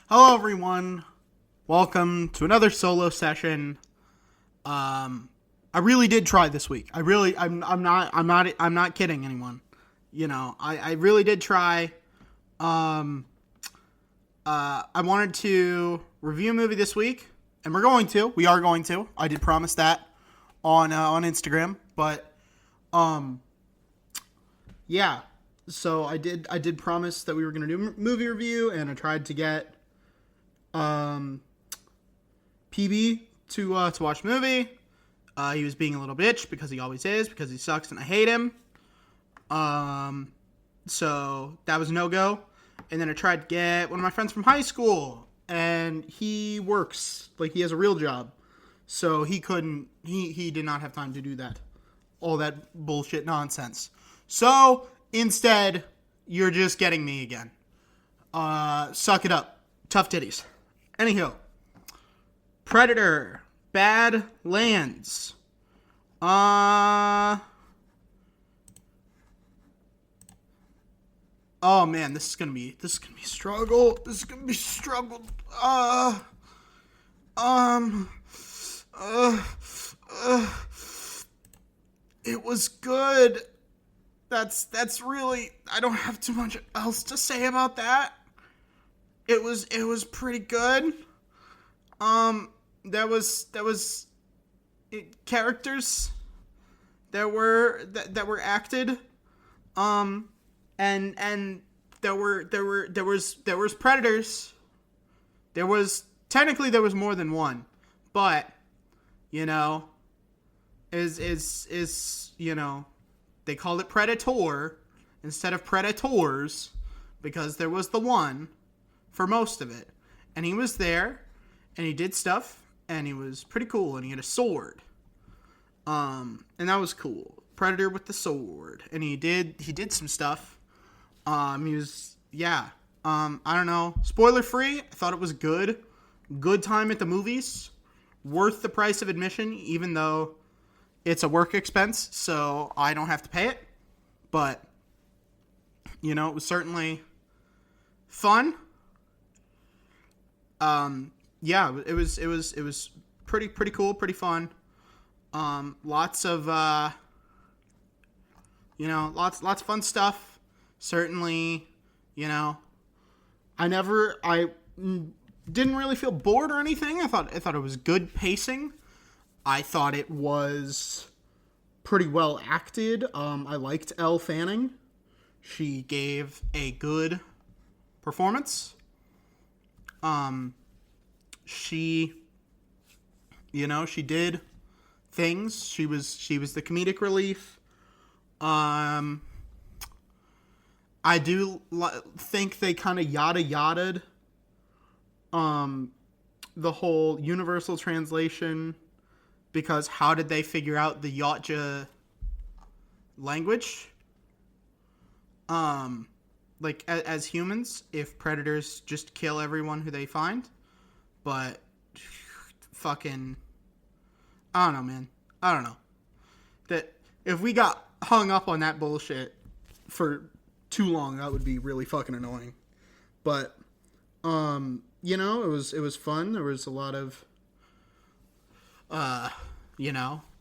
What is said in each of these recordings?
Hello, everyone. Welcome to another solo session. I really did try this week. I'm not kidding anyone. I really did try. I wanted to review a movie this week, and we are going to. I did promise that on Instagram, but yeah. So I did promise that we were going to do a movie review, and I tried to get PB to watch the movie. He was being a little bitch because he always is, because he sucks and I hate him. So that was no go. And then I tried to get one of my friends from high school, and he works, like, he has a real job. So he did not have time to do that. All that bullshit nonsense. So instead, you're just getting me again. Suck it up. Tough titties. Anyhow, Predator, Badlands. Oh man, this is gonna be struggle. This is gonna be struggle. It was good. That's really, I don't have too much else to say about that. It was pretty good. There was characters that were acted. And there was predators. There was more than one, but they called it Predator instead of Predators because there was the one for most of it, and he was there, and he did stuff, and he was pretty cool, and he had a sword, and that was cool. Predator with the sword, and he did some stuff. I don't know. Spoiler free. I thought it was good. Good time at the movies. Worth the price of admission, even though it's a work expense, so I don't have to pay it. But it was certainly fun. It was pretty cool, pretty fun. Lots of lots of fun stuff. Certainly, I didn't really feel bored or anything. I thought it was good pacing. I thought it was pretty well acted. I liked Elle Fanning. She gave a good performance. She did things. She was the comedic relief. I do think they kind of yada-yada'd the whole universal translation, because how did they figure out the Yautja language? As humans, if predators just kill everyone who they find. But fucking, I don't know, man. I don't know. That if we got hung up on that bullshit for too long, that would be really fucking annoying. But it was fun. There was a lot of there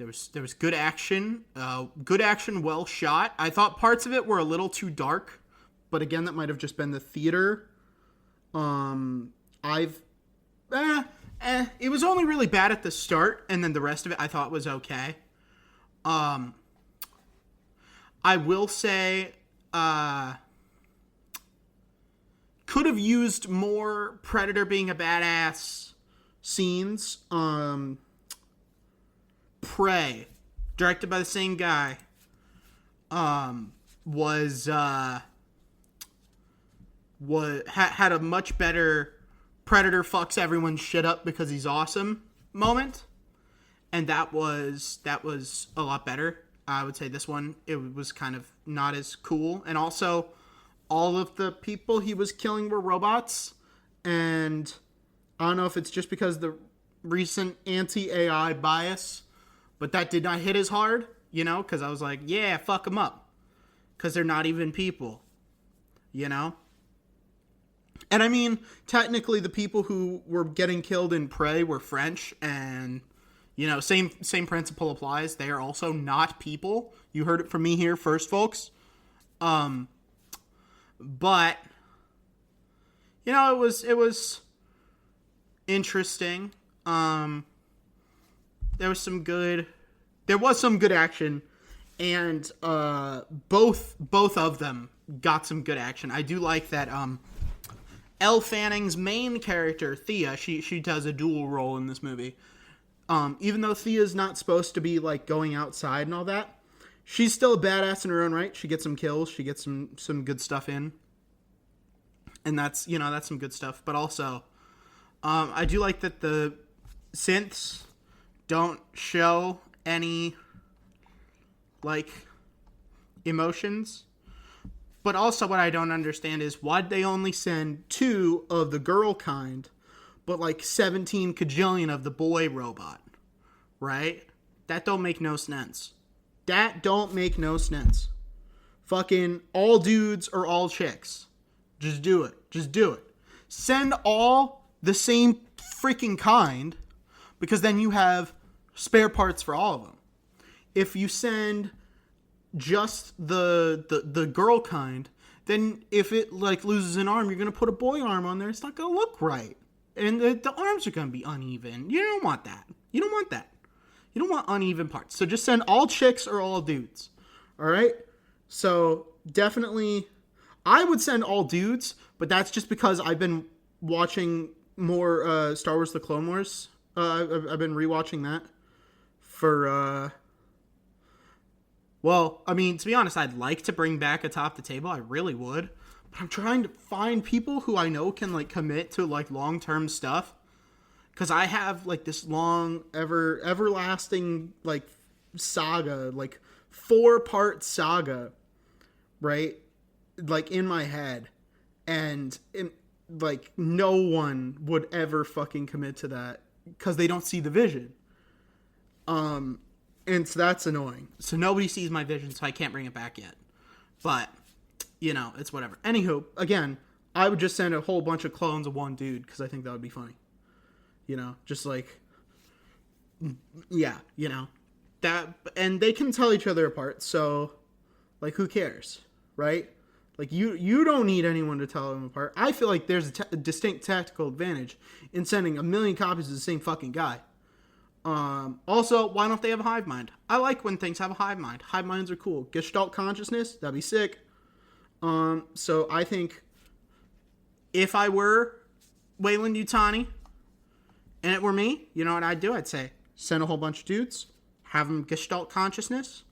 was good action. Well shot. I thought parts of it were a little too dark, but again, that might have just been the theater. It was only really bad at the start, and then the rest of it I thought was okay. I will say, could have used more Predator being a badass scenes. Prey, directed by the same guy, had a much better Predator fucks everyone's shit up because he's awesome moment, and that was a lot better. I would say this one, it was kind of not as cool, and also all of the people he was killing were robots, and I don't know if it's just because the recent anti-AI bias, but that did not hit as hard, because I was like, yeah, fuck them up, because they're not even people, And I mean, technically, the people who were getting killed in Prey were French, and same principle applies. They are also not people. You heard it from me here first, folks. But it was interesting. There was some good action, and both of them got some good action. I do like that. Elle Fanning's main character, Thea, she does a dual role in this movie. Even though Thea's not supposed to be like going outside and all that, she's still a badass in her own right. She gets some kills, she gets some good stuff in, and that's some good stuff. But also, I do like that the synths don't show any like emotions. But also what I don't understand is why'd they only send 2 of the girl kind, but like 17 kajillion of the boy robot, right? That don't make no sense. Fucking all dudes or all chicks. Just do it. Send all the same freaking kind, because then you have spare parts for all of them. If you send just the girl kind, then if it like loses an arm, you're gonna put a boy arm on there. It's not gonna look right, and the arms are gonna be uneven. You don't want that. You don't want uneven parts. So just send all chicks or all dudes. All right. So definitely, I would send all dudes, but that's just because I've been watching more Star Wars: The Clone Wars. I've been rewatching that for. Well, I mean, to be honest, I'd like to bring back Atop the Table. I really would. But I'm trying to find people who I know can, like, commit to, like, long-term stuff. Because I have, like, this long, everlasting, like, saga, like, 4-part saga, right? Like, in my head. And, like, no one would ever fucking commit to that. Because they don't see the vision. And so that's annoying. So nobody sees my vision, so I can't bring it back yet. But, it's whatever. Anywho, again, I would just send a whole bunch of clones of one dude, because I think that would be funny. Just like, yeah, that, and they can tell each other apart, so, like, who cares, right? Like, you don't need anyone to tell them apart. I feel like there's a distinct tactical advantage in sending 1 million copies of the same fucking guy. Also, why don't they have a hive mind? I like when things have a hive mind. Hive minds are cool. Gestalt consciousness, that'd be sick. So I think if I were Wayland Yutani and it were me, you know what I'd do? I'd say, send a whole bunch of dudes, have them Gestalt consciousness.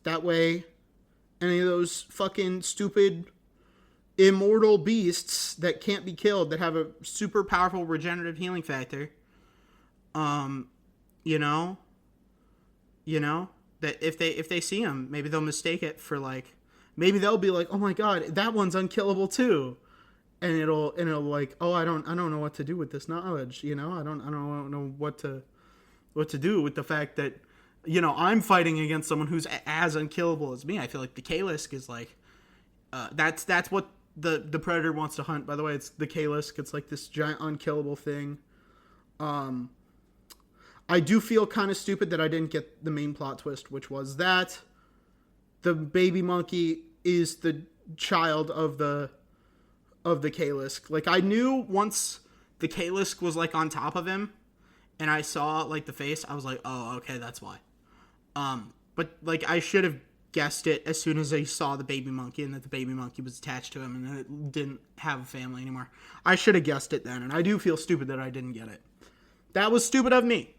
That way, any of those fucking stupid immortal beasts that can't be killed, that have a super powerful regenerative healing factor, that if they see him, maybe they'll mistake it for like, maybe they'll be like, oh my god, that one's unkillable too, and it'll like, oh, I don't know what to do with this knowledge, I don't know what to do with the fact that I'm fighting against someone who's as unkillable as me. I feel like the Kaelisk is like, that's what the Predator wants to hunt. By the way, it's the Kaelisk. It's like this giant unkillable thing. I do feel kind of stupid that I didn't get the main plot twist, which was that the baby monkey is the child of the Kaelisk. Like, I knew once the Kaelisk was like on top of him and I saw like the face, I was like, oh, okay, that's why. But like, I should have guessed it as soon as I saw the baby monkey and that the baby monkey was attached to him and it didn't have a family anymore. I should have guessed it then, and I do feel stupid that I didn't get it. That was stupid of me.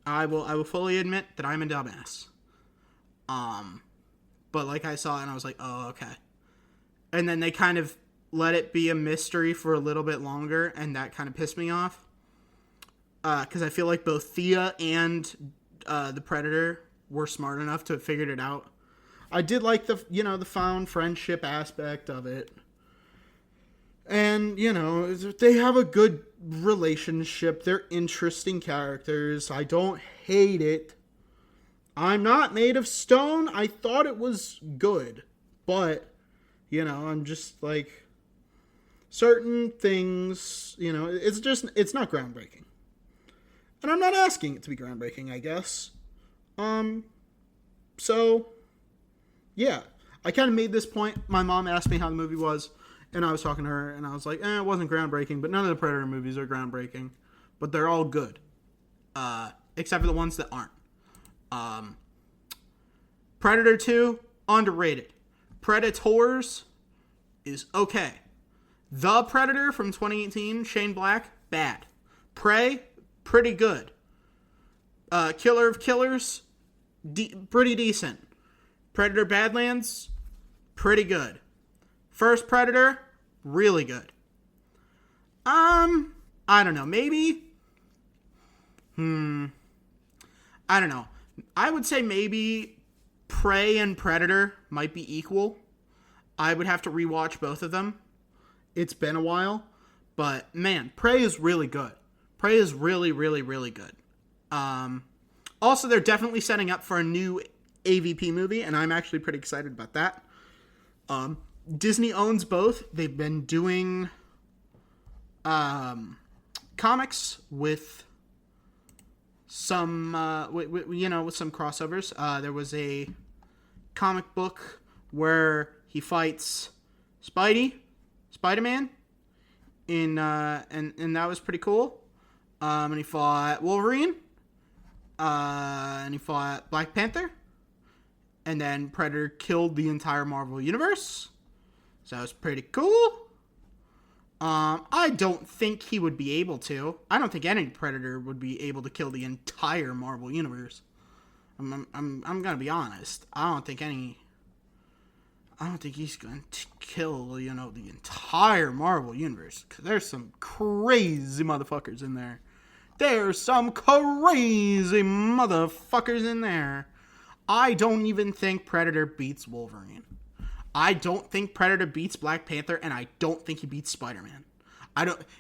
I will fully admit that I'm a dumbass. But like, I saw it and I was like, oh, okay. And then they kind of let it be a mystery for a little bit longer, and that kind of pissed me off. Because I feel like both Thea and the Predator were smart enough to have figured it out. I did like the found friendship aspect of it. And, they have a good relationship. They're interesting characters. I don't hate it. I'm not made of stone. I thought it was good. But, I'm just like, Certain things, it's not groundbreaking. And I'm not asking it to be groundbreaking, I guess. So, yeah. I kind of made this point. My mom asked me how the movie was, and I was talking to her, and I was like, it wasn't groundbreaking, but none of the Predator movies are groundbreaking. But they're all good. Except for the ones that aren't. Predator 2, underrated. Predators is okay. The Predator from 2018, Shane Black, bad. Prey, pretty good. Killer of Killers, pretty decent. Predator Badlands, pretty good. First Predator, really good. I don't know, maybe? I don't know. I would say maybe Prey and Predator might be equal. I would have to rewatch both of them. It's been a while. But, man, Prey is really good. Prey is really, really, really good. Also, they're definitely setting up for a new AVP movie, and I'm actually pretty excited about that. Disney owns both. They've been doing comics with some, with some crossovers. There was a comic book where he fights Spider-Man, and that was pretty cool. And he fought Wolverine, and he fought Black Panther, and then Predator killed the entire Marvel Universe. So that was pretty cool. I don't think he would be able to. I don't think any Predator would be able to kill the entire Marvel Universe. I'm gonna be honest. I don't think he's going to kill, the entire Marvel Universe. Because there's some crazy motherfuckers in there. I don't even think Predator beats Wolverine. I don't think Predator beats Black Panther, and I don't think he beats Spider-Man.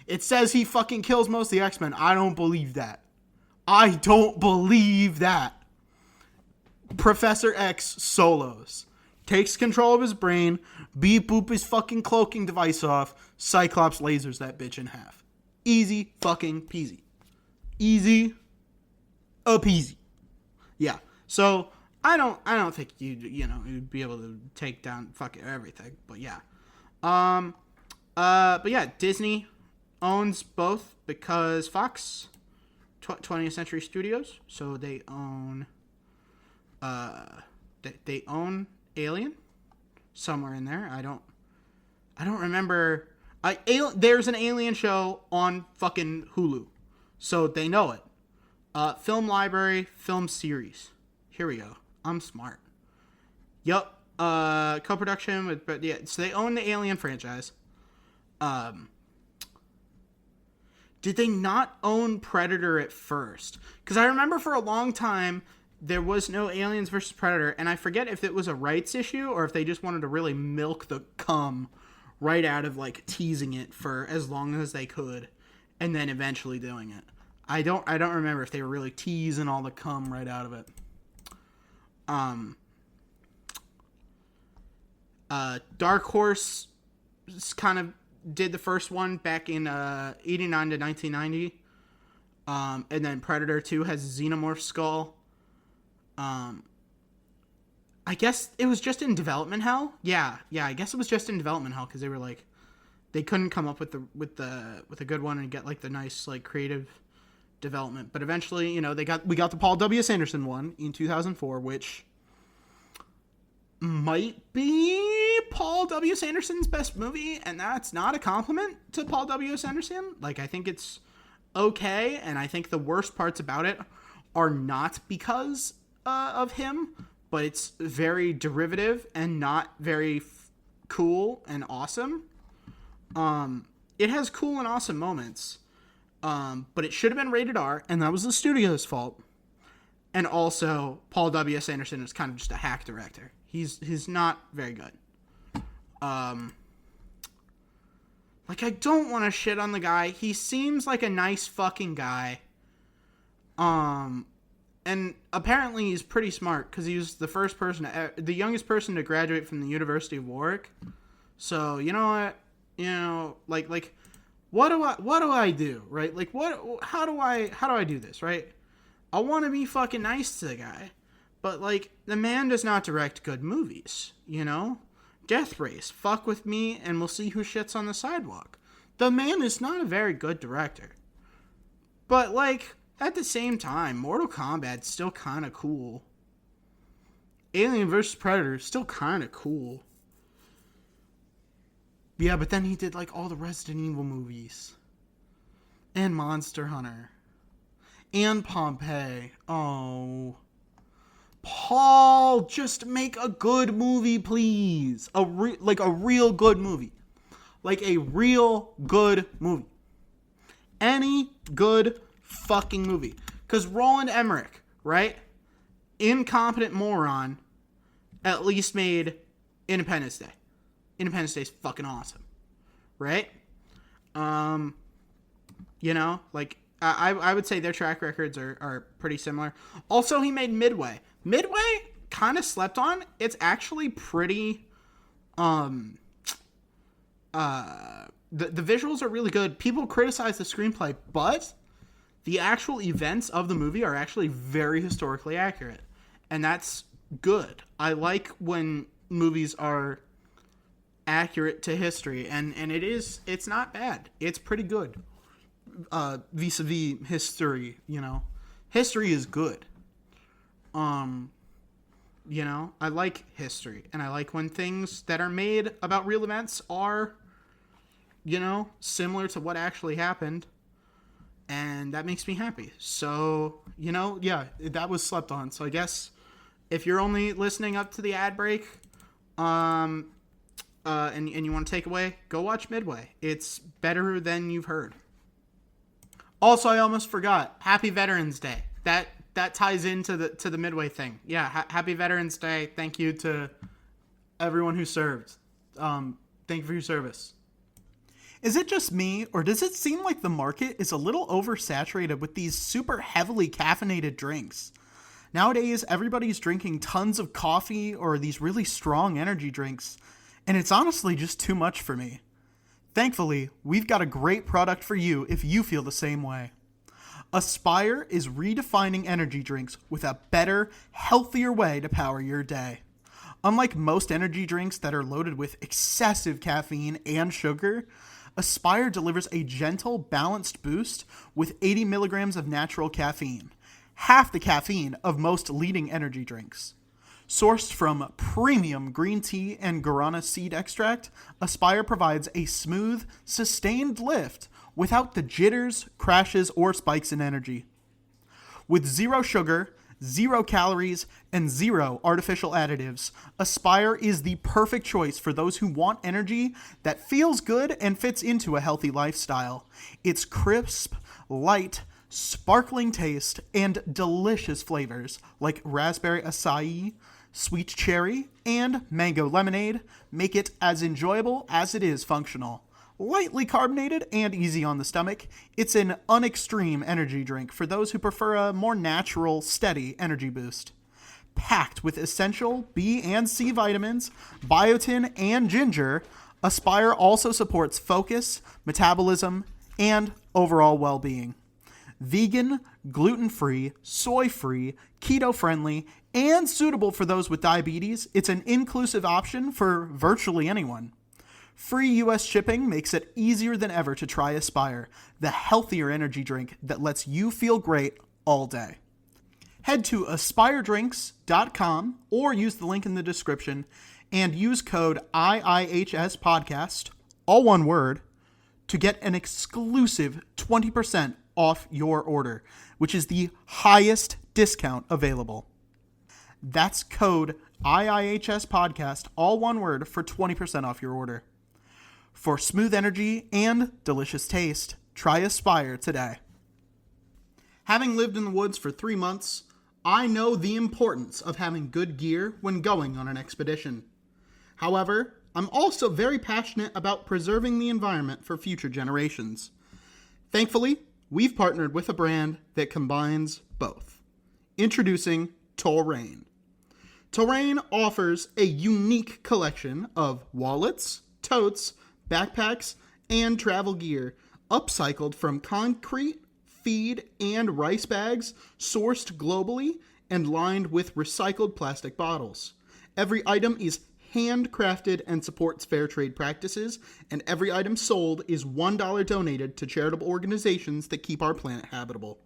It says he fucking kills most of the X-Men. I don't believe that. Professor X solos. Takes control of his brain, beep boop his fucking cloaking device off, Cyclops lasers that bitch in half. Easy fucking peasy. Easy a peasy. Yeah. So I don't think you'd be able to take down fucking everything, but yeah. But yeah, Disney owns both because Fox 20th Century Studios, so they own they own Alien somewhere in there. I don't remember. There's an Alien show on fucking Hulu, so they know it. Film library, film series. Here we go. I'm smart. Yup. Co-production with, but yeah. So they own the Alien franchise. Did they not own Predator at first? Because I remember for a long time there was no Aliens versus Predator, and I forget if it was a rights issue or if they just wanted to really milk the cum right out of teasing it for as long as they could, and then eventually doing it. I don't remember if they were really teasing all the cum right out of it. Dark Horse kind of did the first one back in 89 to 1990. And then Predator 2 has a Xenomorph skull. I guess it was just in development hell. Yeah, I guess it was just in development hell because they were they couldn't come up with a good one and get the nice creative development. But eventually, we got the Paul W. Sanderson one in 2004, which might be Paul W. Sanderson's best movie, and that's not a compliment to Paul W. Sanderson. I think it's okay, and I think the worst parts about it are not because of him, but it's very derivative and not very cool and awesome. It has cool and awesome moments, but it should have been rated R, and that was the studio's fault. And also, Paul W. Sanderson is kind of just a hack director. He's not very good. I don't want to shit on the guy. He seems like a nice fucking guy. And apparently he's pretty smart because he was the youngest person to graduate from the University of Warwick. So, you know what? like what do I do, right? Like how do I do this, right? I want to be fucking nice to the guy, but like the man does not direct good movies, Death Race, fuck with me and we'll see who shits on the sidewalk. The man is not a very good director. But like at the same time, Mortal Kombat's still kind of cool. Alien vs. Predator is still kind of cool. Yeah, but then he did like all the Resident Evil movies. And Monster Hunter. And Pompeii. Oh. Paul, just make a good movie, please. A real good movie. Like a real good movie. Any good fucking movie. Because Roland Emmerich, right? Incompetent moron, at least made Independence Day. Independence Day is fucking awesome, right? Like I would say their track records are pretty similar. Also, he made Midway. Midway kind of slept on. It's actually pretty. The visuals are really good. People criticize the screenplay, but the actual events of the movie are actually very historically accurate, and that's good. I like when movies are accurate to history, and it's not bad. It's pretty good. Vis-a-vis history, history is good. I like history, and I like when things that are made about real events are, similar to what actually happened, and that makes me happy. So, yeah, that was slept on. So I guess if you're only listening up to the ad break, and you want to take away, go watch Midway. It's better than you've heard. Also, I almost forgot. Happy Veterans Day. That ties into the Midway thing. Yeah, Happy Veterans Day. Thank you to everyone who served. Thank you for your service. Is it just me, or does it seem like the market is a little oversaturated with these super heavily caffeinated drinks? Nowadays, everybody's drinking tons of coffee or these really strong energy drinks, and it's honestly just too much for me. Thankfully, we've got a great product for you if you feel the same way. Aspire is redefining energy drinks with a better, healthier way to power your day. Unlike most energy drinks that are loaded with excessive caffeine and sugar, Aspire delivers a gentle, balanced boost with 80 milligrams of natural caffeine, half the caffeine of most leading energy drinks. Sourced from premium green tea and guarana seed extract, Aspire provides a smooth, sustained lift without the jitters, crashes, or spikes in energy. With 0 sugar, 0 calories, and 0 artificial additives, Aspire is the perfect choice for those who want energy that feels good and fits into a healthy lifestyle. Its crisp, light, sparkling taste, and delicious flavors like raspberry acai, sweet cherry, and mango lemonade make it as enjoyable as it is functional. Lightly carbonated and easy on the stomach, it's an unextreme energy drink for those who prefer a more natural, steady energy boost. Packed with essential B and C vitamins, biotin, and ginger, Aspire also supports focus, metabolism, and overall well-being. Vegan, gluten-free, soy-free, keto-friendly, and suitable for those with diabetes, it's an inclusive option for virtually anyone. Free U.S. shipping makes it easier than ever to try Aspire, the healthier energy drink that lets you feel great all day. Head to aspiredrinks.com or use the link in the description and use code IIHSPodcast, all one word, to get an exclusive 20% off your order, which is the highest discount available. That's code IIHSPodcast, all one word, for 20% off your order. For smooth energy and delicious taste, try Aspire today. Having lived in the woods for 3 months, I know the importance of having good gear when going on an expedition. However, I'm also very passionate about preserving the environment for future generations. Thankfully, we've partnered with a brand that combines both. Introducing Terrain. Terrain offers a unique collection of wallets, totes, backpacks, and travel gear, upcycled from concrete, feed, and rice bags, sourced globally, and lined with recycled plastic bottles. Every item is handcrafted and supports fair trade practices, and every item sold is $1 donated to charitable organizations that keep our planet habitable.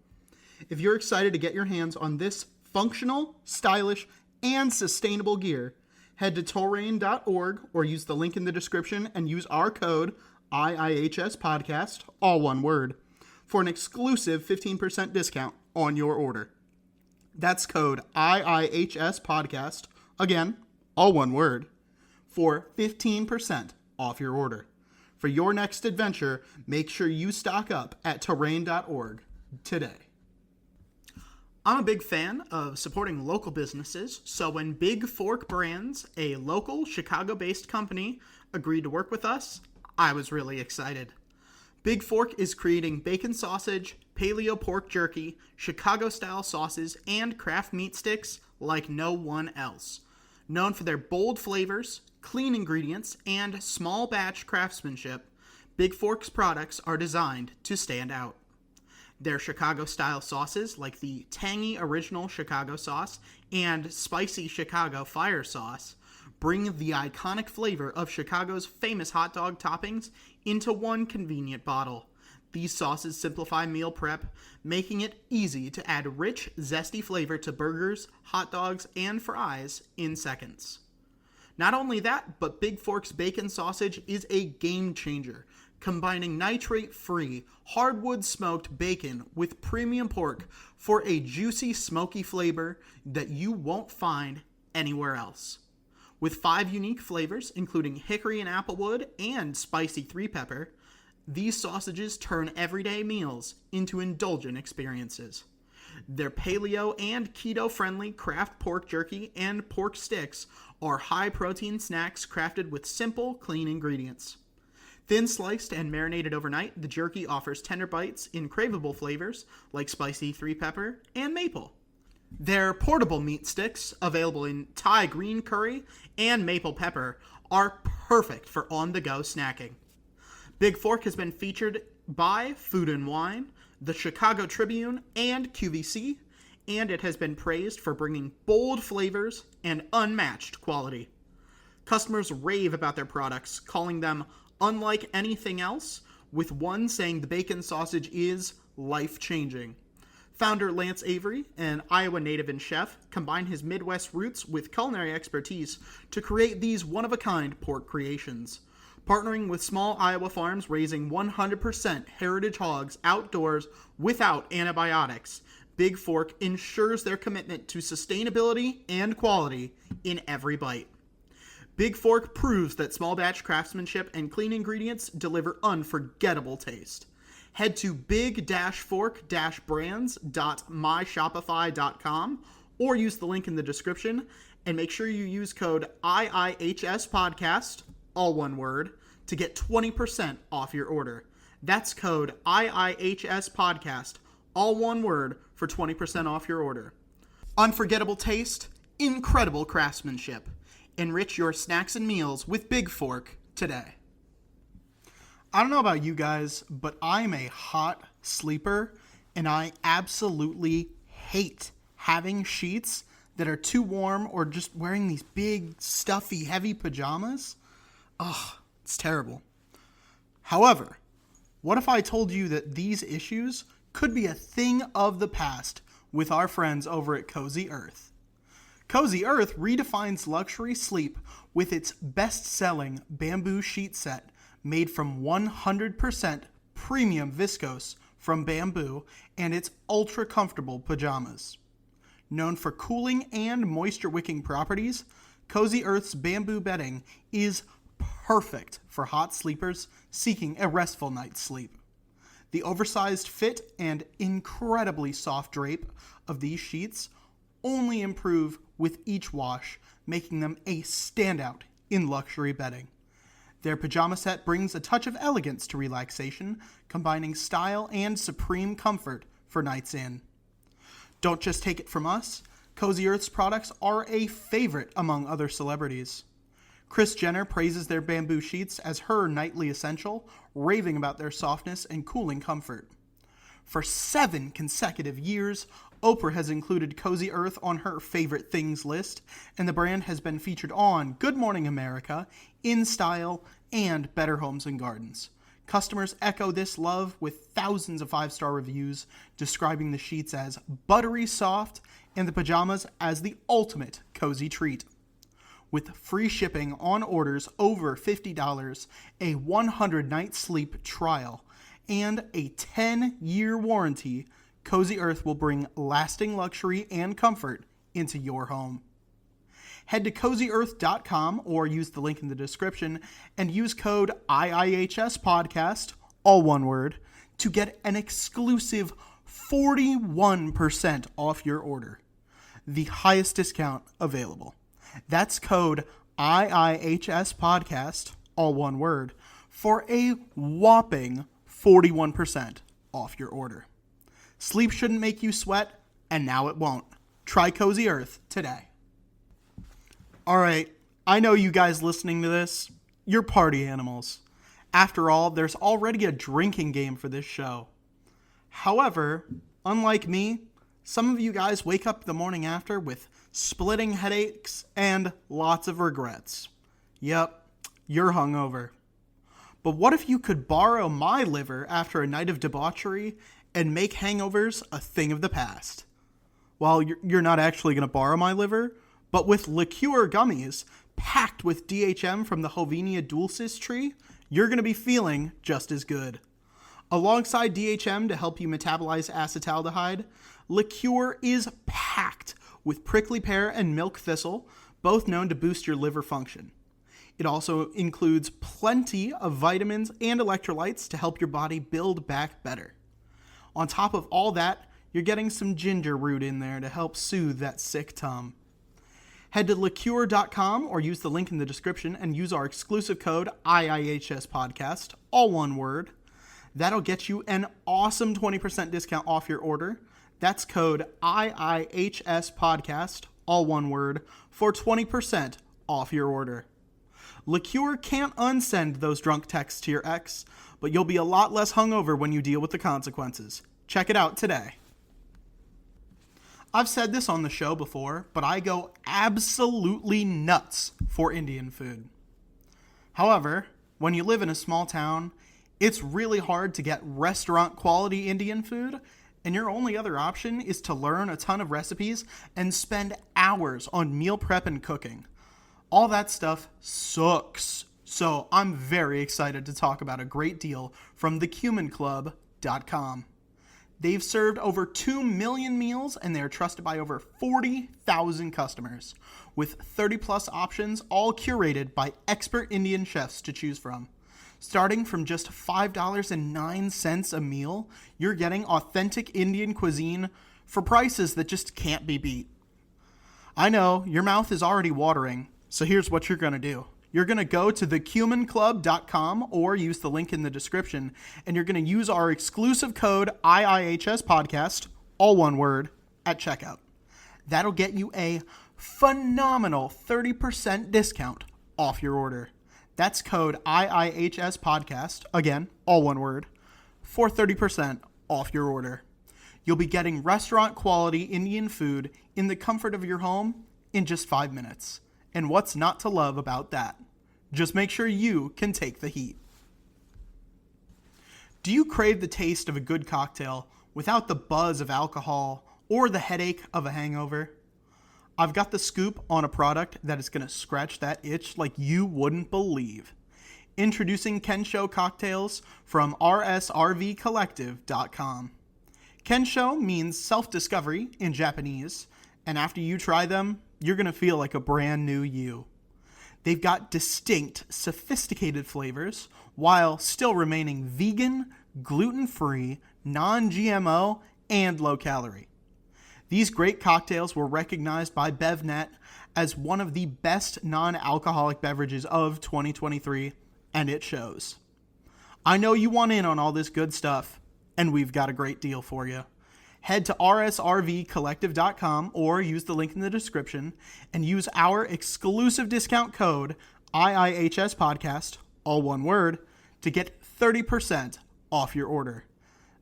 If you're excited to get your hands on this functional, stylish, and sustainable gear, head to deteriorate.org or use the link in the description and use our code IIHS Podcast, all one word, for an exclusive 15% discount on your order. That's code IIHS Podcast, again, all one word, for 15% off your order. For your next adventure, make sure you stock up at terrain.org today. I'm a big fan of supporting local businesses, so when Big Fork Brands, a local Chicago-based company, agreed to work with us, I was really excited. Big Fork is creating bacon sausage, paleo pork jerky, Chicago-style sauces, and craft meat sticks like no one else. Known for their bold flavors, clean ingredients, and small batch craftsmanship, Big Fork's products are designed to stand out. Their Chicago-style sauces, like the tangy original Chicago sauce and spicy Chicago fire sauce, bring the iconic flavor of Chicago's famous hot dog toppings into one convenient bottle. These sauces simplify meal prep, making it easy to add rich, zesty flavor to burgers, hot dogs, and fries in seconds. Not only that, but Big Fork's bacon sausage is a game changer, combining nitrate-free, hardwood smoked bacon with premium pork for a juicy, smoky flavor that you won't find anywhere else. With 5 unique flavors, including hickory and applewood and spicy 3-pepper, these sausages turn everyday meals into indulgent experiences. Their paleo and keto-friendly craft pork jerky and pork sticks are high-protein snacks crafted with simple, clean ingredients. Thin sliced and marinated overnight, the jerky offers tender bites in craveable flavors like spicy 3-pepper and maple. Their portable meat sticks, available in Thai green curry and maple pepper, are perfect for on-the-go snacking. Big Fork has been featured by Food & Wine, the Chicago Tribune, and QVC, and it has been praised for bringing bold flavors and unmatched quality. Customers rave about their products, calling them unlike anything else, with one saying the bacon sausage is life-changing. Founder Lance Avery, an Iowa native and chef, combined his Midwest roots with culinary expertise to create these one-of-a-kind pork creations. Partnering with small Iowa farms raising 100% heritage hogs outdoors without antibiotics, Big Fork ensures their commitment to sustainability and quality in every bite. Big Fork proves that small batch craftsmanship and clean ingredients deliver unforgettable taste. Head to big-fork-brands.myshopify.com or use the link in the description and make sure you use code IIHS Podcast, all one word, to get 20% off your order. That's code IIHS Podcast, all one word, for 20% off your order. Unforgettable taste, incredible craftsmanship. Enrich your snacks and meals with Big Fork today. I don't know about you guys, but I'm a hot sleeper, and I absolutely hate having sheets that are too warm or just wearing these big, stuffy, heavy pajamas. Ugh, it's terrible. However, what if I told you that these issues could be a thing of the past with our friends over at Cozy Earth? Cozy Earth redefines luxury sleep with its best-selling bamboo sheet set made from 100% premium viscose from bamboo and its ultra-comfortable pajamas. Known for cooling and moisture-wicking properties, Cozy Earth's bamboo bedding is perfect for hot sleepers seeking a restful night's sleep. The oversized fit and incredibly soft drape of these sheets only improve with each wash, making them a standout in luxury bedding. Their pajama set brings a touch of elegance to relaxation, combining style and supreme comfort for nights in. Don't just take it from us, Cozy Earth's products are a favorite among other celebrities. Kris Jenner praises their bamboo sheets as her nightly essential, raving about their softness and cooling comfort. For 7 consecutive years, Oprah has included Cozy Earth on her favorite things list, and the brand has been featured on Good Morning America, In Style, and Better Homes and Gardens. Customers echo this love with thousands of 5-star reviews describing the sheets as buttery soft and the pajamas as the ultimate cozy treat. With free shipping on orders over $50, a 100-night sleep trial, and a 10-year warranty, Cozy Earth will bring lasting luxury and comfort into your home. Head to CozyEarth.com or use the link in the description and use code IIHSPodcast, all one word, to get an exclusive 41% off your order. The highest discount available. That's code IIHSPodcast, all one word, for a whopping 41% off your order. Sleep shouldn't make you sweat, and now it won't. Try Cozy Earth today. Alright, I know you guys listening to this, you're party animals. After all, there's already a drinking game for this show. However, unlike me, some of you guys wake up the morning after with splitting headaches and lots of regrets. Yep, you're hungover. But what if you could borrow my liver after a night of debauchery and make hangovers a thing of the past? Well, you're not actually going to borrow my liver, but with liqueur gummies packed with DHM from the Hovenia dulcis tree, you're going to be feeling just as good. Alongside DHM to help you metabolize acetaldehyde, liqueur is packed with prickly pear and milk thistle, both known to boost your liver function. It also includes plenty of vitamins and electrolytes to help your body build back better. On top of all that, you're getting some ginger root in there to help soothe that sick tum. Head to liqueur.com or use the link in the description and use our exclusive code IIHSPodcast, all one word. That'll get you an awesome 20% discount off your order. That's code IIHSPodcast, all one word, for 20% off your order. Liqueur can't unsend those drunk texts to your ex, but you'll be a lot less hungover when you deal with the consequences. Check it out today. I've said this on the show before, but I go absolutely nuts for Indian food. However, when you live in a small town, it's really hard to get restaurant quality Indian food, and your only other option is to learn a ton of recipes and spend hours on meal prep and cooking. All that stuff sucks. So I'm very excited to talk about a great deal from thecuminclub.com. They've served over 2 million meals and they are trusted by over 40,000 customers with 30 plus options, all curated by expert Indian chefs to choose from. Starting from just $5.09 a meal, you're getting authentic Indian cuisine for prices that just can't be beat. I know, your mouth is already watering, so here's what you're going to do. You're going to go to thecuminclub.com or use the link in the description, and you're going to use our exclusive code IIHSPodcast, all one word, at checkout. That'll get you a phenomenal 30% discount off your order. That's code IIHSPodcast, again, all one word, for 30% off your order. You'll be getting restaurant quality Indian food in the comfort of your home in just 5 minutes. And what's not to love about that? Just make sure you can take the heat. Do you crave the taste of a good cocktail without the buzz of alcohol or the headache of a hangover? I've got the scoop on a product that is going to scratch that itch like you wouldn't believe. Introducing Kensho cocktails from rsrvcollective.com. Kensho means self-discovery in Japanese, and after you try them, you're going to feel like a brand new you. They've got distinct, sophisticated flavors while still remaining vegan, gluten-free, non-GMO, and low-calorie. These great cocktails were recognized by BevNet as one of the best non-alcoholic beverages of 2023, and it shows. I know you want in on all this good stuff, and we've got a great deal for you. Head to rsrvcollective.com or use the link in the description and use our exclusive discount code IIHS podcast, all one word, to get 30% off your order.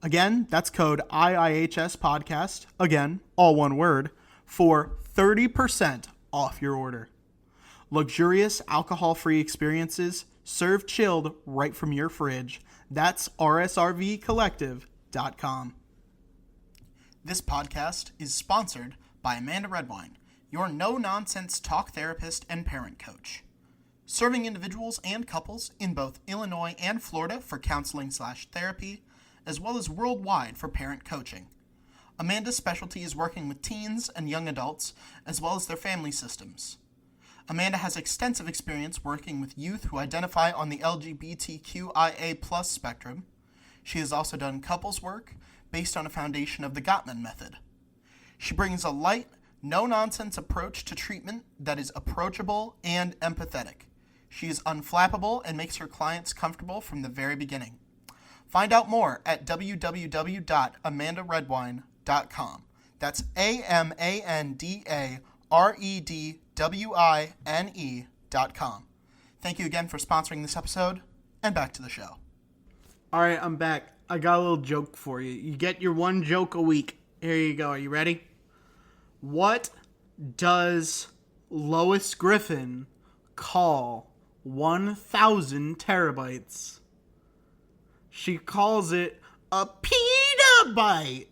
Again, that's code IIHS podcast, again, all one word, for 30% off your order. Luxurious alcohol-free experiences served chilled right from your fridge. That's rsrvcollective.com. This podcast is sponsored by Amanda Redwine, your no-nonsense talk therapist and parent coach. Serving individuals and couples in both Illinois and Florida for counseling/therapy, as well as worldwide for parent coaching. Amanda's specialty is working with teens and young adults, as well as their family systems. Amanda has extensive experience working with youth who identify on the LGBTQIA+ spectrum. She has also done couples work based on a foundation of the Gottman method. She brings a light, no-nonsense approach to treatment that is approachable and empathetic. She is unflappable and makes her clients comfortable from the very beginning. Find out more at www.amandaredwine.com. That's AMANDAREDWINE.com. Thank you again for sponsoring this episode, and back to the show. All right, I'm back. I got a little joke for you. You get your one joke a week. Here you go. Are you ready? What does Lois Griffin call 1,000 terabytes? She calls it a petabyte.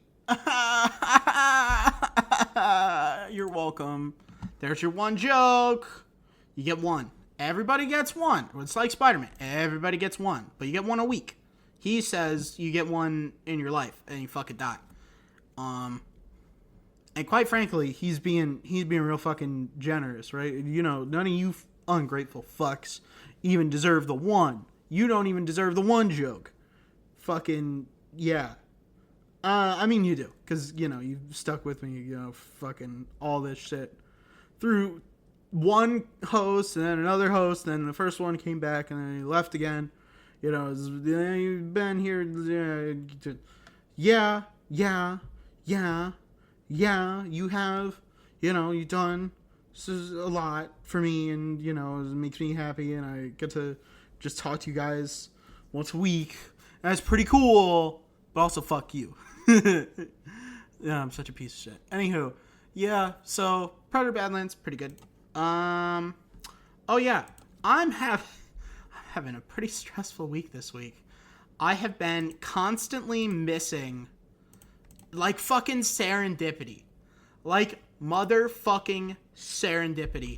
You're welcome. There's your one joke. You get one. Everybody gets one. It's like Spider-Man. Everybody gets one. But you get one a week. He says you get one in your life and you fucking die. And quite frankly, he's being real fucking generous, right? You know, none of you ungrateful fucks even deserve the one. You don't even deserve the one joke. Fucking, yeah. I mean, you do. Because, you know, you've stuck with me, you know, fucking all this shit. Through one host and then another host, and then the first one came back and then he left again. You know, you've been here. Yeah, you have. You know, you've done a lot for me, and, you know, it makes me happy, and I get to just talk to you guys once a week. That's pretty cool, but also fuck you. Yeah, I'm such a piece of shit. Anywho, yeah, so Predator Badlands, pretty good. Oh yeah, I'm having a pretty stressful week this week. I have been constantly missing, like, fucking serendipity. Like, motherfucking serendipity.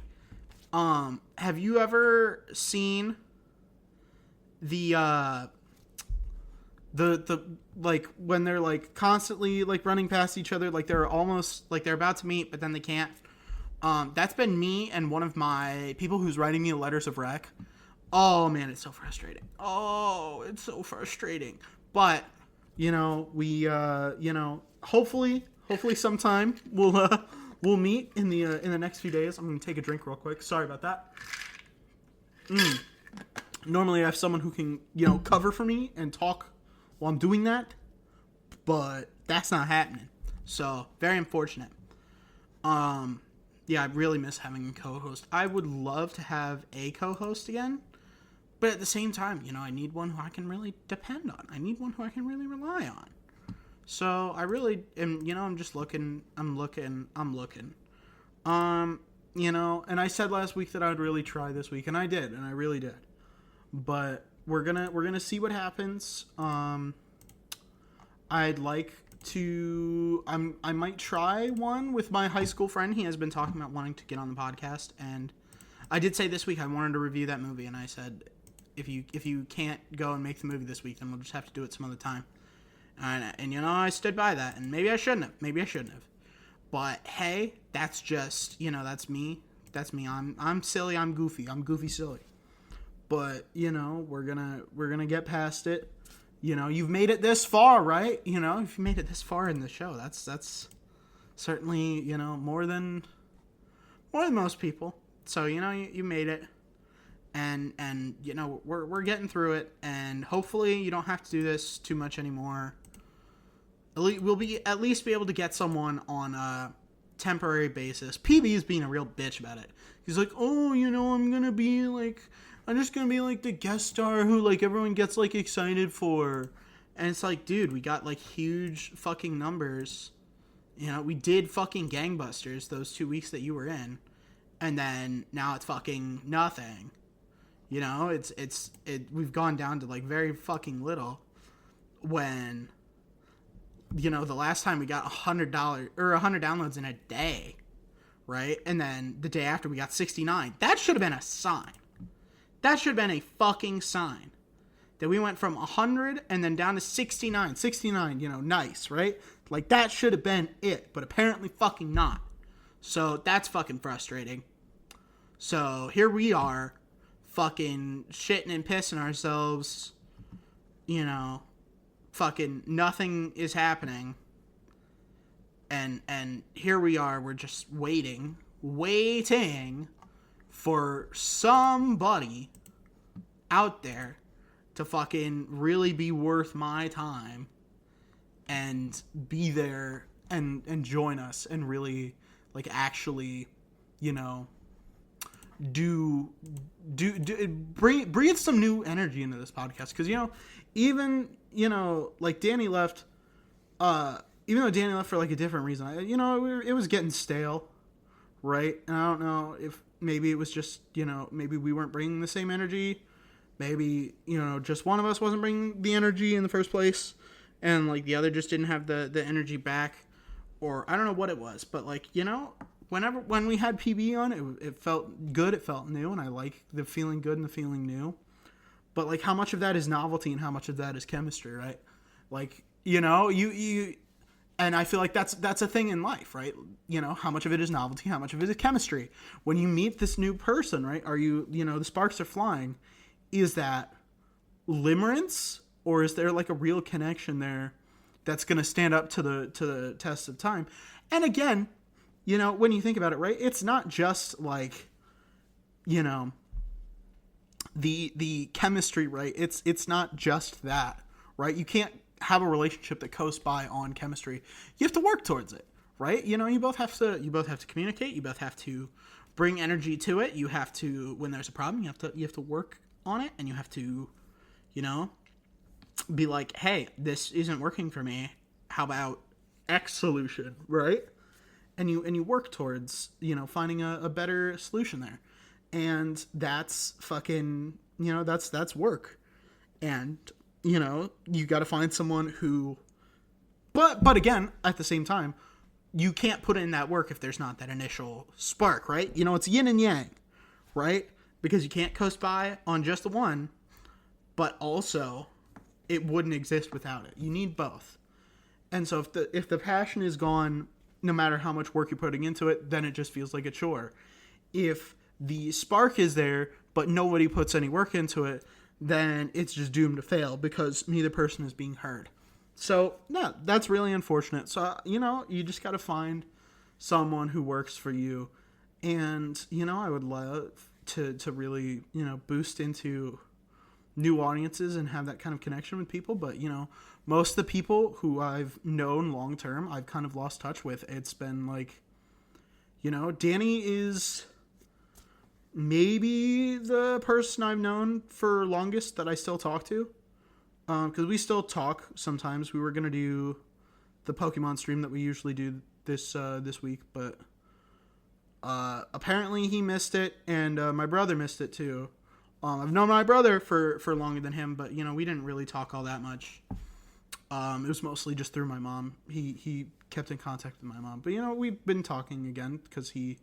Have you ever seen the like, when they're, like, constantly, like, running past each other, like, they're almost, like, they're about to meet, but then they can't? That's been me and one of my people who's writing me letters of rec. Oh, man, it's so frustrating. Oh, it's so frustrating. But, you know, we, you know, hopefully sometime we'll meet in the next few days. I'm going to take a drink real quick. Sorry about that. Normally I have someone who can, you know, cover for me and talk while I'm doing that, but that's not happening. So, very unfortunate. Yeah, I really miss having a co-host. I would love to have a co-host again, but at the same time, you know, I need one who I can really depend on. I need one who I can really rely on. So, I really am, you know, I'm just looking. I'm looking. You know, and I said last week that I would really try this week, and I did, and I really did. But we're gonna see what happens. I'd like to. I might try one with my high school friend. He has been talking about wanting to get on the podcast, and I did say this week I wanted to review that movie, and I said, if you can't go and make the movie this week, then we'll just have to do it some other time. And you know, I stood by that, and maybe I shouldn't have. But hey, that's just, you know, that's me. I'm silly. I'm goofy. I'm goofy silly. But, you know, we're gonna get past it. You know, you've made it this far, right? You know, if you made it this far in the show, that's certainly, you know, more than most people. So, you know, you made it. And you know, we're getting through it, and hopefully you don't have to do this too much anymore. We'll at least be able to get someone on temporary basis. PB is being a real bitch about it. He's like, oh, I'm just gonna be like the guest star who like everyone gets like excited for. And it's like, dude, we got like huge fucking numbers. We did fucking gangbusters those 2 weeks that you were in. And then now it's fucking nothing. We've gone down to like very fucking little when, the last time we got $100 or 100 downloads in a day, right? And then the day after we got 69. That should have been a sign. That should have been a fucking sign that we went from 100 and then down to 69. 69, nice, right? Like that should have been it, but apparently fucking not. So that's fucking frustrating. So here we are, fucking shitting and pissing ourselves, fucking nothing is happening. And here we are, we're just waiting for somebody out there to fucking really be worth my time and be there and join us and really like actually, breathe some new energy into this podcast. Because even like Danny left, even though Danny left for like a different reason, it was getting stale, right? And I don't know if maybe it was just maybe we weren't bringing the same energy, maybe just one of us wasn't bringing the energy in the first place, and like the other just didn't have the energy back, or I don't know what it was, but like when we had PB on, it felt good, it felt new, and I like the feeling good and the feeling new. But like how much of that is novelty and how much of that is chemistry, right? Like you and I feel like that's a thing in life, right? How much of it is novelty, how much of it is chemistry. When you meet this new person, right? Are you the sparks are flying? Is that limerence, or is there like a real connection there that's going to stand up to the test of time? And again, when you think about it, right, it's not just like, the chemistry, right? It's not just that, right? You can't have a relationship that coasts by on chemistry. You have to work towards it, right? You both have to communicate. You both have to bring energy to it. You have to, when there's a problem, you have to work on it, and you have to, be like, hey, this isn't working for me. How about X solution, right? And you work towards, finding a better solution there. And that's fucking, that's work. And, you got to find someone who, but again, at the same time, you can't put in that work if there's not that initial spark, right? It's yin and yang, right? Because you can't coast by on just the one, but also it wouldn't exist without it. You need both. And so if the passion is gone, no matter how much work you're putting into it, then it just feels like a chore. If the spark is there, but nobody puts any work into it, then it's just doomed to fail because neither person is being heard. So, no, that's really unfortunate. So, you just got to find someone who works for you. And, I would love to really, boost into new audiences and have that kind of connection with people. But, most of the people who I've known long term, I've kind of lost touch with. It's been like, Danny is maybe the person I've known for longest that I still talk to. Because we still talk sometimes. We were going to do the Pokemon stream that we usually do this week, but apparently he missed it, and my brother missed it too. I've known my brother for longer than him, but we didn't really talk all that much. It was mostly just through my mom. He kept in contact with my mom, but we've been talking again because he,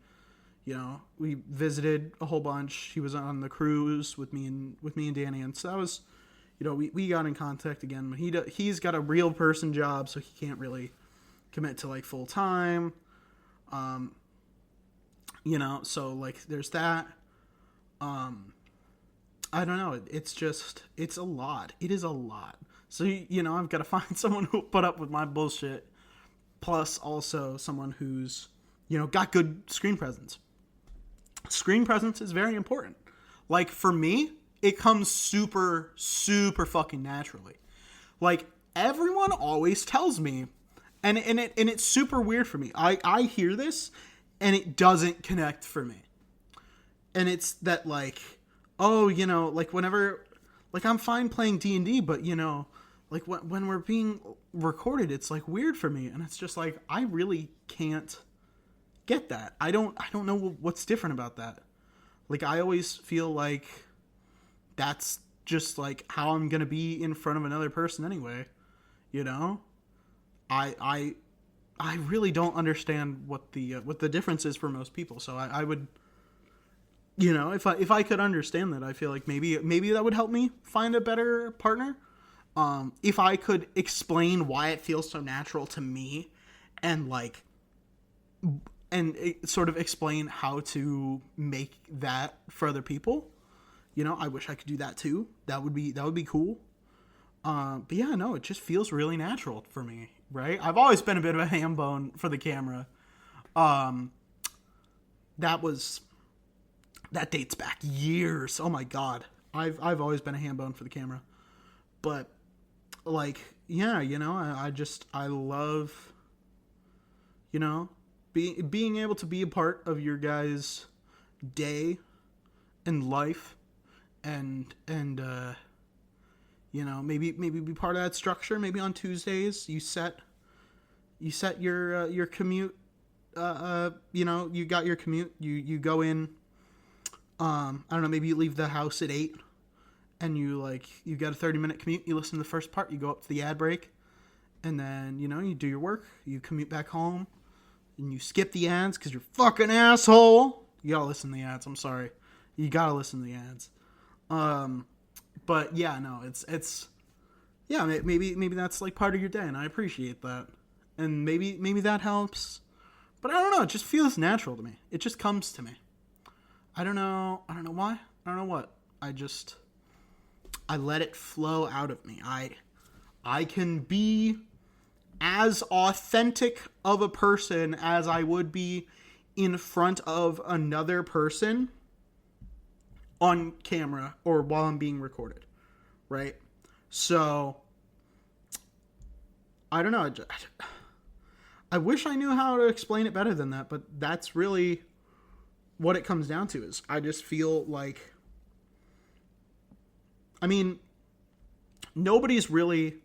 we visited a whole bunch. He was on the cruise with me and Danny, and so that was, we got in contact again. But he's got a real person job, so he can't really commit to like full time. So like there's that. I don't know. It's a lot. It is a lot. So, I've got to find someone who'll put up with my bullshit. Plus also someone who's, got good screen presence. Screen presence is very important. Like for me, it comes super, super fucking naturally. Like everyone always tells me, And it's super weird for me. I hear this and it doesn't connect for me. And it's that like, oh, you know, like whenever, like I'm fine playing D&D, but you know, like when we're being recorded, it's like weird for me. And it's just like, I really can't get that. I don't know what's different about that. Like I always feel like that's just like how I'm going to be in front of another person anyway. You know, I really don't understand what the difference is for most people. So I would, you know, if I could understand that, I feel like maybe that would help me find a better partner. If I could explain why it feels so natural to me, and like, and sort of explain how to make that for other people, you know, I wish I could do that too. That would be cool. But yeah, no, it just feels really natural for me, right? I've always been a bit of a ham bone for the camera. That dates back years. Oh my God. I've always been a ham bone for the camera. But like, yeah, you know, I love, you know, being able to be a part of your guys' day and life and you know, maybe be part of that structure. Maybe on Tuesdays you set your commute. You know, you got your commute. You go in. I don't know. Maybe you leave the house at 8, and you got a 30-minute commute. You listen to the first part. You go up to the ad break, and then you know you do your work. You commute back home, and you skip the ads because you're a fucking asshole. You gotta listen to the ads. I'm sorry. You gotta listen to the ads. But yeah, no, it's yeah, maybe that's like part of your day, and I appreciate that, and maybe that helps, but I don't know, it just feels natural to me. It just comes to me. I don't know why. I don't know what. I let it flow out of me. I can be as authentic of a person as I would be in front of another person on camera or while I'm being recorded, right? So I don't know. I wish I knew how to explain it better than that, but that's really what it comes down to. Is I just feel like, I mean, nobody's really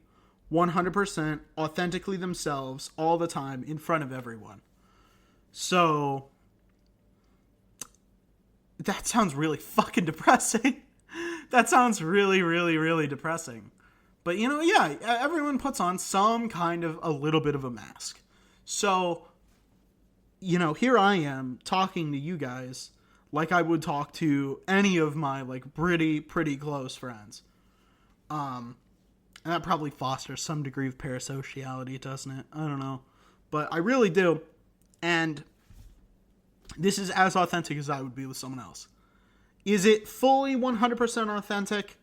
100% authentically themselves all the time in front of everyone. So that sounds really fucking depressing. That sounds really, really, really depressing. But, you know, yeah, everyone puts on some kind of a little bit of a mask. So, you know, here I am talking to you guys like I would talk to any of my, like, pretty close friends. And that probably fosters some degree of parasociality, doesn't it? I don't know. But I really do. And this is as authentic as I would be with someone else. Is it fully 100% authentic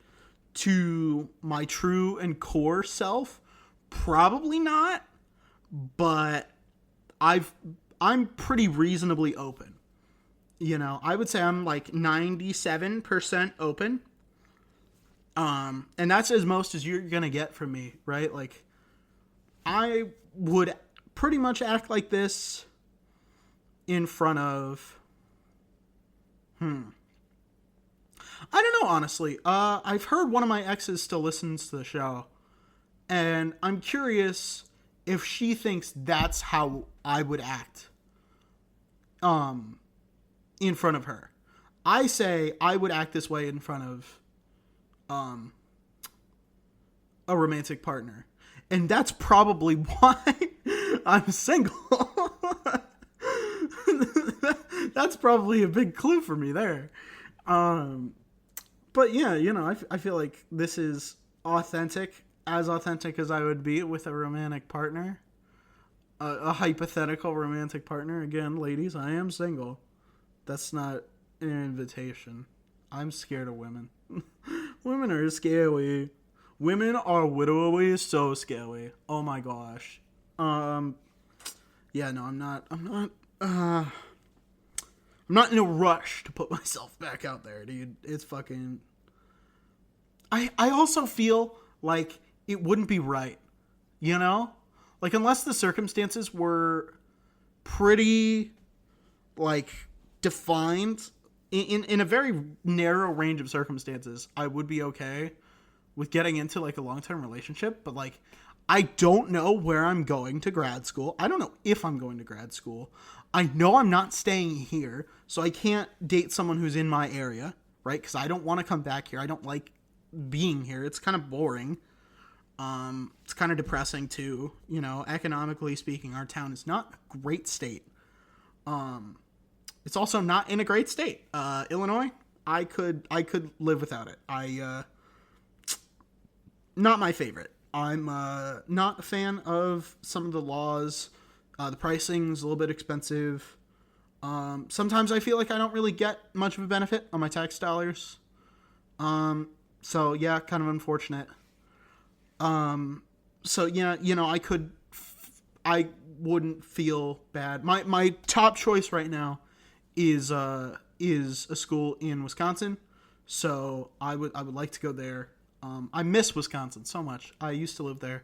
to my true and core self? Probably not. But I'm pretty reasonably open. You know, I would say I'm like 97% open. And that's as most as you're going to get from me, right? Like, I would pretty much act like this in front of, I don't know, honestly. I've heard one of my exes still listens to the show, and I'm curious if she thinks that's how I would act, in front of her. I say I would act this way in front of, a romantic partner. And that's probably why I'm single. That's probably a big clue for me there. But yeah, you know, I feel like this is authentic, as authentic as I would be with a romantic partner. A hypothetical romantic partner. Again, ladies, I am single. That's not an invitation. I'm scared of women. Women are scary. Women are literally so scary. Oh my gosh. Yeah, no, I'm not in a rush to put myself back out there, dude. It's fucking... I also feel like it wouldn't be right, you know? Like, unless the circumstances were pretty, like, defined in a very narrow range of circumstances, I would be okay with getting into, like, a long-term relationship. But, like, I don't know where I'm going to grad school. I don't know if I'm going to grad school. I know I'm not staying here, so I can't date someone who's in my area, right? Because I don't want to come back here. I don't like being here. It's kind of boring. It's kind of depressing too. You know, economically speaking, our town is not a great state. It's also not in a great state. Illinois, I could live without it. Not my favorite. I'm not a fan of some of the laws. The pricing's a little bit expensive. Sometimes I feel like I don't really get much of a benefit on my tax dollars. So yeah, kind of unfortunate. So yeah, you know, I wouldn't feel bad. My top choice right now is a school in Wisconsin. So I would like to go there. I miss Wisconsin so much. I used to live there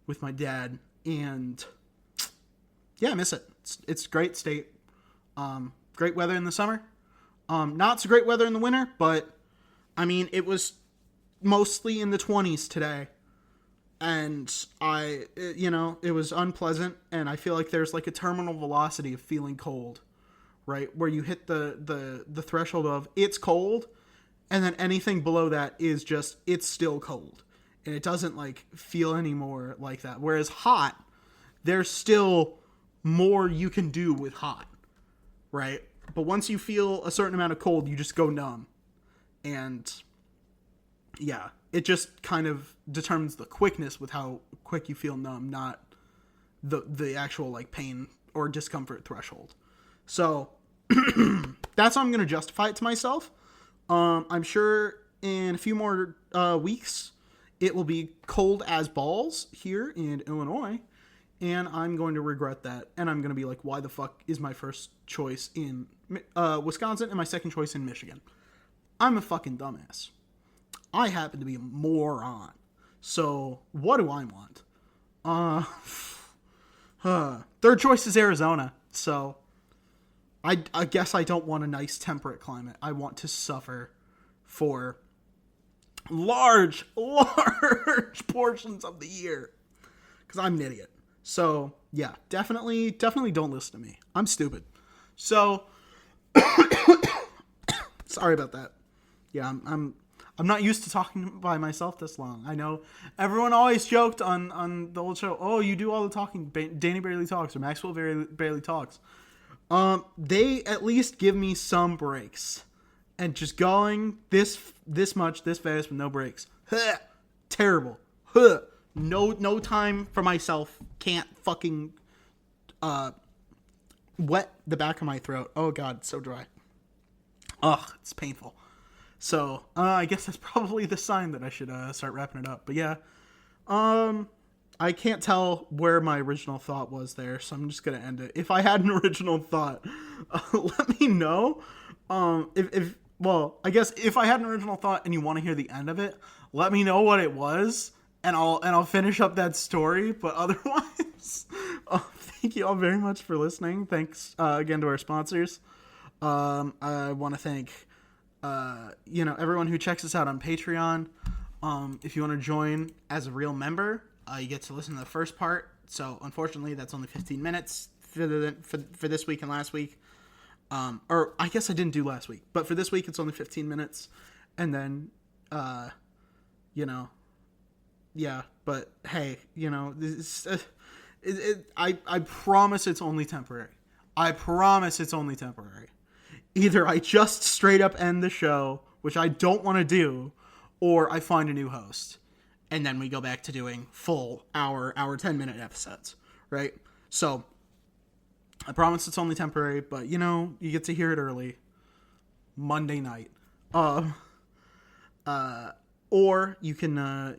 with my dad, and yeah, I miss it. It's a great state. Great weather in the summer. Not so great weather in the winter, but I mean, it was mostly in the 20s today. And it was unpleasant, and I feel like there's like a terminal velocity of feeling cold, right? Where you hit the threshold of it's cold, and then anything below that is just, it's still cold. And it doesn't like feel anymore like that. Whereas hot, there's still more you can do with hot, right? But once you feel a certain amount of cold, you just go numb. And yeah, it just kind of determines the quickness with how quick you feel numb, not the actual like pain or discomfort threshold. So that's how I'm going to justify it to myself. I'm sure in a few more weeks, it will be cold as balls here in Illinois, and I'm going to regret that. And I'm going to be like, why the fuck is my first choice in Wisconsin and my second choice in Michigan? I'm a fucking dumbass. I happen to be a moron. So what do I want? Third choice is Arizona. So I guess I don't want a nice temperate climate. I want to suffer for large portions of the year. Because I'm an idiot. So yeah, definitely don't listen to me. I'm stupid. So sorry about that. Yeah, I'm not used to talking by myself this long. I know everyone always joked on the old show, oh, you do all the talking. Danny barely talks, or Maxwell barely talks. They at least give me some breaks. And just going this much, this fast with no breaks. Terrible. No time for myself. Can't fucking wet the back of my throat. Oh god, it's so dry. Ugh, it's painful. So, I guess that's probably the sign that I should start wrapping it up. But yeah, I can't tell where my original thought was there, so I'm just going to end it. If I had an original thought, let me know. I guess if I had an original thought and you want to hear the end of it, let me know what it was, and I'll finish up that story. But otherwise, thank you all very much for listening. Thanks again to our sponsors. I want to thank everyone who checks us out on Patreon. If you want to join as a real member, you get to listen to the first part. So unfortunately, that's only 15 minutes for this week and last week. Or I guess I didn't do last week, but for this week, it's only 15 minutes. And then, yeah, but hey, this, I promise it's only temporary. I promise it's only temporary. Either I just straight up end the show, which I don't want to do, or I find a new host. And then we go back to doing full hour 10-minute episodes, right? So, I promise it's only temporary, but, you get to hear it early. Monday night. Or you can,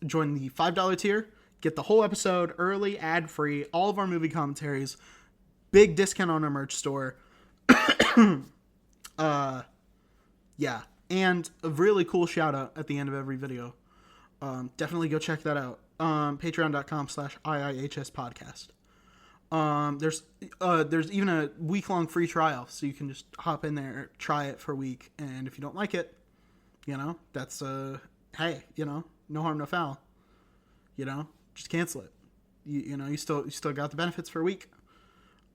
join the $5 tier, get the whole episode early, ad-free, all of our movie commentaries, big discount on our merch store. Yeah, and a really cool shout out at the end of every video. Definitely go check that out. Patreon.com/IIHS podcast. There's even a week-long free trial, so you can just hop in there, try it for a week, and if you don't like it, that's hey, no harm, no foul. Just cancel it. You still got the benefits for a week.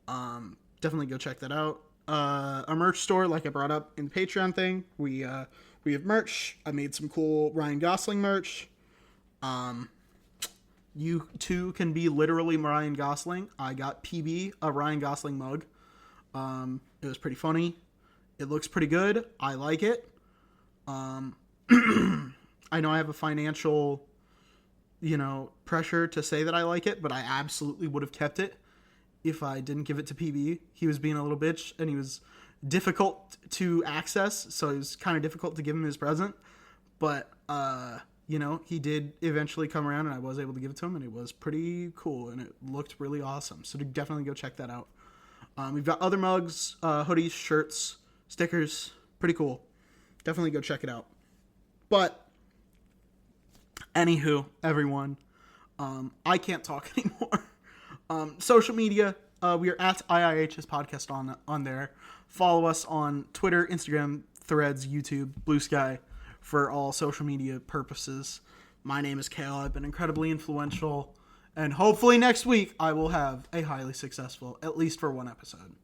Definitely go check that out. Our merch store, like I brought up in the Patreon thing, we have merch. I made some cool Ryan Gosling merch. You too can be literally Ryan Gosling. I got PB, a Ryan Gosling mug. It was pretty funny. It looks pretty good. I like it. I know I have a financial, pressure to say that I like it, but I absolutely would have kept it if I didn't give it to PB. He was being a little bitch, and he was difficult to access, so it was kind of difficult to give him his present. But, he did eventually come around, and I was able to give it to him, and it was pretty cool, and it looked really awesome. So definitely go check that out. We've got other mugs, hoodies, shirts, stickers. Pretty cool. Definitely go check it out. But anywho, everyone, I can't talk anymore. Social media, we are at IIHS Podcast on there. Follow us on Twitter, Instagram, Threads, YouTube, Blue Sky for all social media purposes. My name is Kael. I've been incredibly influential, and hopefully next week I will have a highly successful, at least for one episode.